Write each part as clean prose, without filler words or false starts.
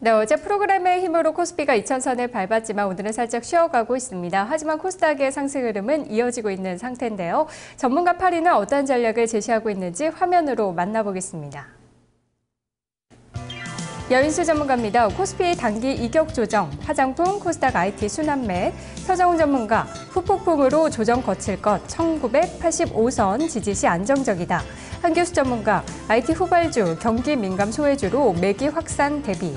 네, 어제 프로그램의 힘으로 코스피가 2000선을 밟았지만 오늘은 살짝 쉬어가고 있습니다. 하지만 코스닥의 상승 흐름은 이어지고 있는 상태인데요. 전문가 8위는 어떤 전략을 제시하고 있는지 화면으로 만나보겠습니다. 여인수 전문가입니다. 코스피 단기 이격 조정, 화장품, 코스닥 IT 순환매, 서정훈 전문가, 후폭풍으로 조정 거칠 것, 1985선 지지 시 안정적이다. 한교수 전문가, IT 후발주, 경기 민감 소외주로 매기 확산 대비.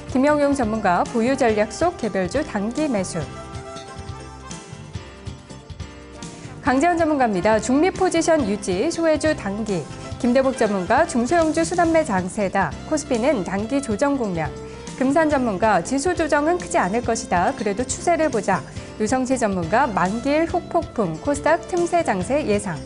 김영용 전문가, 보유 전략 속 개별주 단기 매수. 강재원 전문가입니다. 중립 포지션 유지, 소외주 단기. 김대복 전문가, 중소형주 순환매 장세다. 코스피는 단기 조정 국면. 금산 전문가, 지수 조정은 크지 않을 것이다. 그래도 추세를 보자. 유성치 전문가, 만기일 후폭풍, 코스닥 틈새 장세 예상.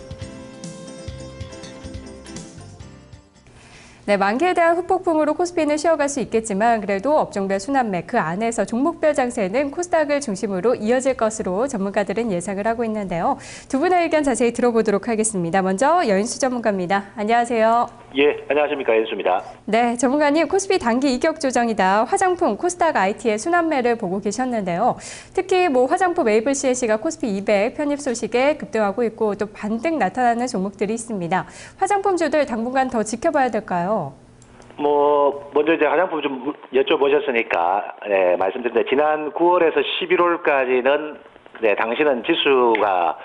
네, 만기에 대한 후폭풍으로 코스피는 쉬어갈 수 있겠지만 그래도 업종별 순환매 그 안에서 종목별 장세는 코스닥을 중심으로 이어질 것으로 전문가들은 예상을 하고 있는데요. 두 분의 의견 자세히 들어보도록 하겠습니다. 먼저 여인수 전문가입니다. 안녕하세요. 예, 안녕하십니까. 연수입니다. 네, 전문가님 코스피 단기 이격 조정이다. 화장품, 코스닥 IT의 순환매를 보고 계셨는데요. 특히 화장품 메이블 CNC가 코스피 200 편입 소식에 급등하고 있고 또 반등 나타나는 종목들이 있습니다. 화장품주들 당분간 더 지켜봐야 될까요? 먼저 이제 화장품 좀 여쭤보셨으니까, 네, 말씀드린데, 지난 9월에서 11월까지는, 네, 당시는 지수가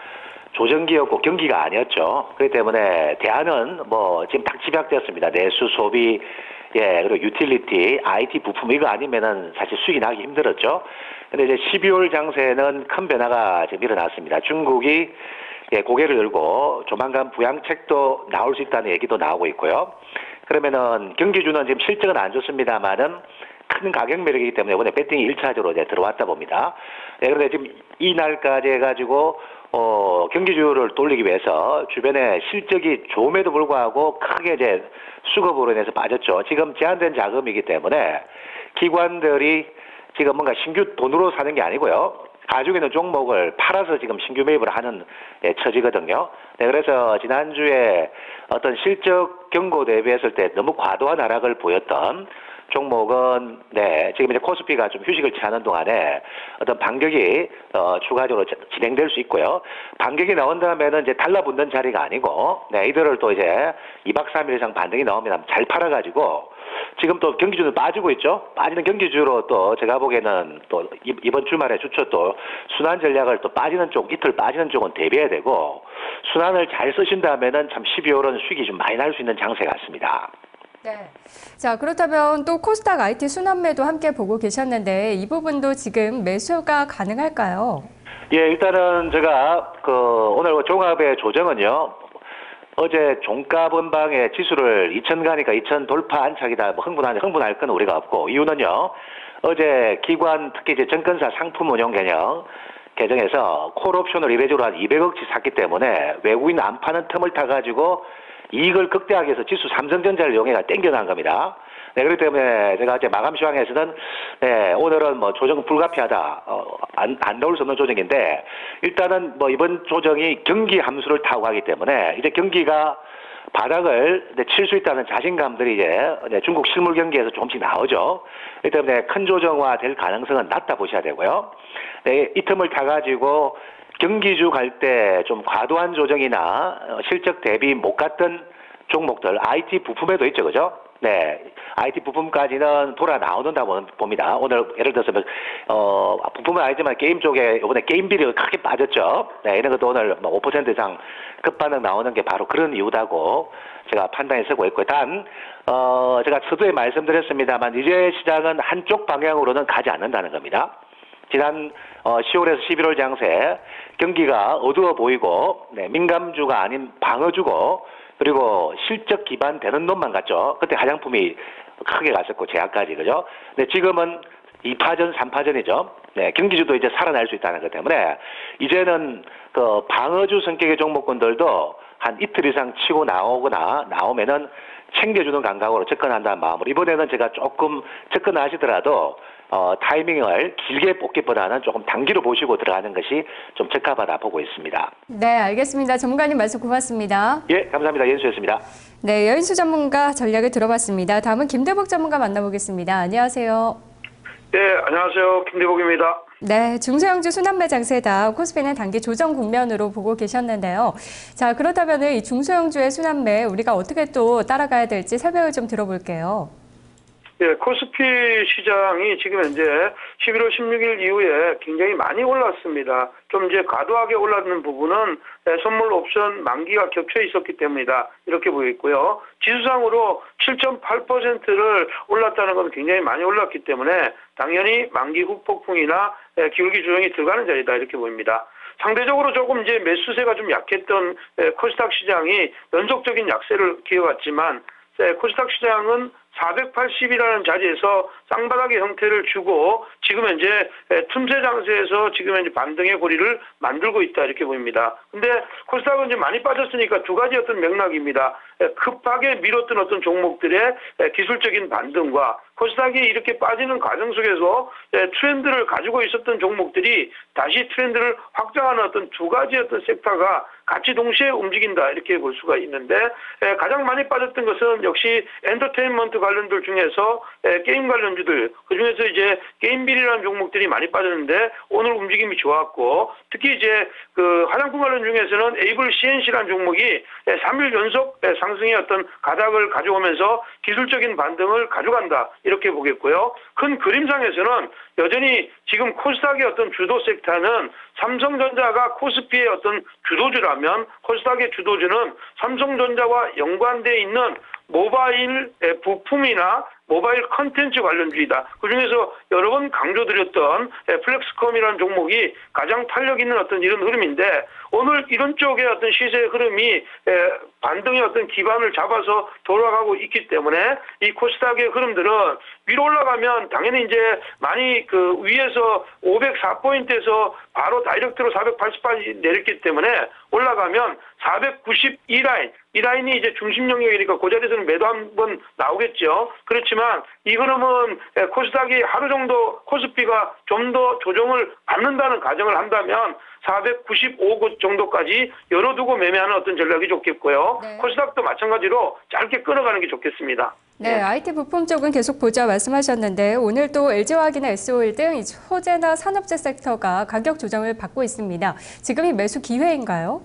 조정기였고 경기가 아니었죠. 그렇기 때문에 대안은 지금 딱 집약되었습니다. 내수, 소비, 예, 그리고 유틸리티, IT 부품 이거 아니면은 사실 수익이 나기 힘들었죠. 근데 이제 12월 장세는 큰 변화가 지금 일어났습니다. 중국이 고개를 들고 조만간 부양책도 나올 수 있다는 얘기도 나오고 있고요. 그러면은 경기주는 지금 실적은 안 좋습니다만은 큰 가격 매력이기 때문에 이번에 배팅이 1차적으로 이제 들어왔다 봅니다. 네, 그런데 지금 이날까지 해가지고 경기주를 돌리기 위해서 주변에 실적이 좋음에도 불구하고 크게 이제 수급으로 인해서 빠졌죠. 지금 제한된 자금이기 때문에 기관들이 지금 뭔가 신규 돈으로 사는 게 아니고요. 가지고 있는 종목을 팔아서 지금 신규 매입을 하는 처지거든요. 네, 그래서 지난주에 어떤 실적 경고 대비했을 때 너무 과도한 하락을 보였던 종목은 지금 이제 코스피가 좀 휴식을 취하는 동안에 어떤 반격이 추가적으로 진행될 수 있고요. 반격이 나온다면은 이제 달라붙는 자리가 아니고 이들을 또 이제 2박 3일 이상 반등이 나오면 잘 팔아가지고 지금 또 경기주는 빠지고 있죠. 빠지는 경기주로 또 제가 보기에는 또 이번 주말에 주초 또 순환 전략을 또 빠지는 쪽, 이틀 빠지는 쪽은 대비해야 되고 순환을 잘 쓰신다면은 참 12월은 수익이 좀 많이 날 수 있는 장세 같습니다. 네. 자, 그렇다면 또 코스닥 IT 순환매도 함께 보고 계셨는데 이 부분도 지금 매수가 가능할까요? 예, 일단은 제가 오늘 종합의 조정은요. 어제 종가 본방에 지수를 2000 가니까 2000 돌파 안착이다. 흥분할 건 우리가 없고 이유는요. 어제 기관 특히 이제 증권사 상품 운용 개념 개정해서 콜옵션을 이례적으로 한 200억치 샀기 때문에 외국인 안 파는 틈을 타가지고 이익을 극대화하기 위해서 지수 삼성전자를 이용해서 땡겨난 겁니다. 네, 그렇기 때문에 제가 이제 마감 시황에서는 오늘은 조정 불가피하다. 안 나올 수 없는 조정인데 일단은 이번 조정이 경기 함수를 타고 가기 때문에 이제 경기가 바닥을 칠 수 있다는 자신감들이 이제 중국 실물 경기에서 조금씩 나오죠. 그렇기 때문에 큰 조정화 될 가능성은 낮다 보셔야 되고요. 네, 이 틈을 타가지고 경기주 갈 때 좀 과도한 조정이나 실적 대비 못 갔던 종목들, IT 부품에도 있죠, 그죠? 네, IT 부품까지는 돌아 나오는다고 봅니다. 오늘 예를 들어서 부품은 아니지만 게임 쪽에 이번에 게임 비리가 크게 빠졌죠. 네, 이런 것도 오늘 5% 이상 급반응 나오는 게 바로 그런 이유다고 제가 판단이 서고 있고요. 단 제가 서두에 말씀드렸습니다만 이제 시장은 한쪽 방향으로는 가지 않는다는 겁니다. 지난 10월에서 11월 장세 경기가 어두워 보이고 민감주가 아닌 방어주고 그리고 실적 기반되는 놈만 갔죠. 그때 화장품이 크게 갔었고 제약까지 그죠. 근데 지금은 2파전, 3파전이죠. 네, 경기주도 이제 살아날 수 있다는 것 때문에 이제는 방어주 성격의 종목군들도 한 이틀 이상 치고 나오면은 챙겨주는 감각으로 접근한다는 마음으로 이번에는 제가 조금 접근하시더라도 타이밍을 길게 뽑기보다는 조금 단기로 보시고 들어가는 것이 좀 적합하다 보고 있습니다. 네, 알겠습니다. 전문가님 말씀 고맙습니다. 예, 감사합니다. 연수였습니다. 네, 여인수 전문가 전략을 들어봤습니다. 다음은 김대복 전문가 만나보겠습니다. 안녕하세요. 네, 안녕하세요. 김대복입니다. 네, 중소형주 순환매 장세다. 코스피는 단기 조정 국면으로 보고 계셨는데요. 자, 그렇다면 이 중소형주의 순환매 우리가 어떻게 또 따라가야 될지 설명을 좀 들어볼게요. 예, 코스피 시장이 지금 현재 11월 16일 이후에 굉장히 많이 올랐습니다. 좀 이제 과도하게 올랐는 부분은 선물 옵션 만기가 겹쳐 있었기 때문이다. 이렇게 보이고요. 지수상으로 7.8%를 올랐다는 건 굉장히 많이 올랐기 때문에 당연히 만기 후폭풍이나 기울기 조정이 들어가는 자리다. 이렇게 보입니다. 상대적으로 조금 이제 매수세가 좀 약했던 코스닥 시장이 연속적인 약세를 기어갔지만 코스닥 시장은 480이라는 자리에서 쌍바닥의 형태를 주고 지금 현재 틈새 장세에서 지금 현재 반등의 고리를 만들고 있다 이렇게 보입니다. 근데 코스닥은 이제 많이 빠졌으니까 두 가지 어떤 맥락입니다. 급하게 밀었던 어떤 종목들의 기술적인 반등과 코스닥이 이렇게 빠지는 과정 속에서 트렌드를 가지고 있었던 종목들이 다시 트렌드를 확장하는 어떤 두 가지 어떤 섹터가 같이 동시에 움직인다 이렇게 볼 수가 있는데 가장 많이 빠졌던 것은 역시 엔터테인먼트 관련들 중에서 게임 관련주들 그중에서 이제 게임빌이라는 종목들이 많이 빠졌는데 오늘 움직임이 좋았고 특히 이제 그 화장품 관련 중에서는 에이블 CNC라는 종목이 3일 연속 상승의 어떤 가닥을 가져오면서 기술적인 반등을 가져간다 이렇게 보겠고요. 큰 그림상에서는 여전히 지금 코스닥의 어떤 주도 섹터는 삼성전자가 코스피의 어떤 주도주라면 코스닥의 주도주는 삼성전자와 연관되어 있는 모바일 부품이나 모바일 컨텐츠 관련주이다. 그중에서 여러 번 강조드렸던 플렉스컴이라는 종목이 가장 탄력 있는 어떤 이런 흐름인데 오늘 이런 쪽의 어떤 시세의 흐름이 반등의 어떤 기반을 잡아서 돌아가고 있기 때문에 이 코스닥의 흐름들은 위로 올라가면 당연히 이제 많이 그 위에서 504포인트에서 바로 다이렉트로 480까지 내렸기 때문에 올라가면 492라인 이 라인이 이제 중심 영역이니까 그 자리에서는 매도 한번 나오겠죠. 그렇지만 이 흐름은 코스닥이 하루 정도 코스피가 좀 더 조정을 받는다는 가정을 한다면 495곳 정도까지 열어두고 매매하는 어떤 전략이 좋겠고요. 네. 코스닥도 마찬가지로 짧게 끌어가는 게 좋겠습니다. 네, IT 부품 쪽은 계속 보자 말씀하셨는데 오늘 또 LG화학이나 SO일 등 소재나 산업재 섹터가 가격 조정을 받고 있습니다. 지금이 매수 기회인가요?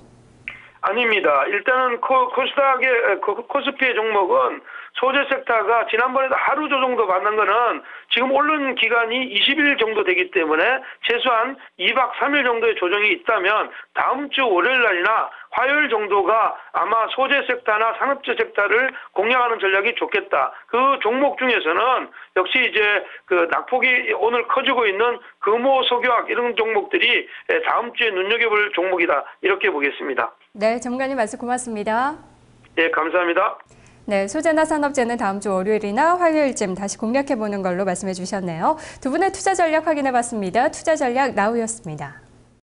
아닙니다. 일단은 코스닥의 코스피의 종목은 소재 섹터가 지난번에도 하루 조정도 받는 거는 지금 오른 기간이 20일 정도 되기 때문에 최소한 2박 3일 정도의 조정이 있다면 다음 주 월요일 날이나 화요일 정도가 아마 소재 섹터나 산업재 섹터를 공략하는 전략이 좋겠다. 그 종목 중에서는 역시 이제 그 낙폭이 오늘 커지고 있는 금호, 석유화학 이런 종목들이 다음 주에 눈여겨볼 종목이다. 이렇게 보겠습니다. 네, 전문가님 말씀 고맙습니다. 네, 감사합니다. 네, 소재나 산업재는 다음 주 월요일이나 화요일쯤 다시 공략해보는 걸로 말씀해 주셨네요. 두 분의 투자 전략 확인해 봤습니다. 투자 전략 나우였습니다.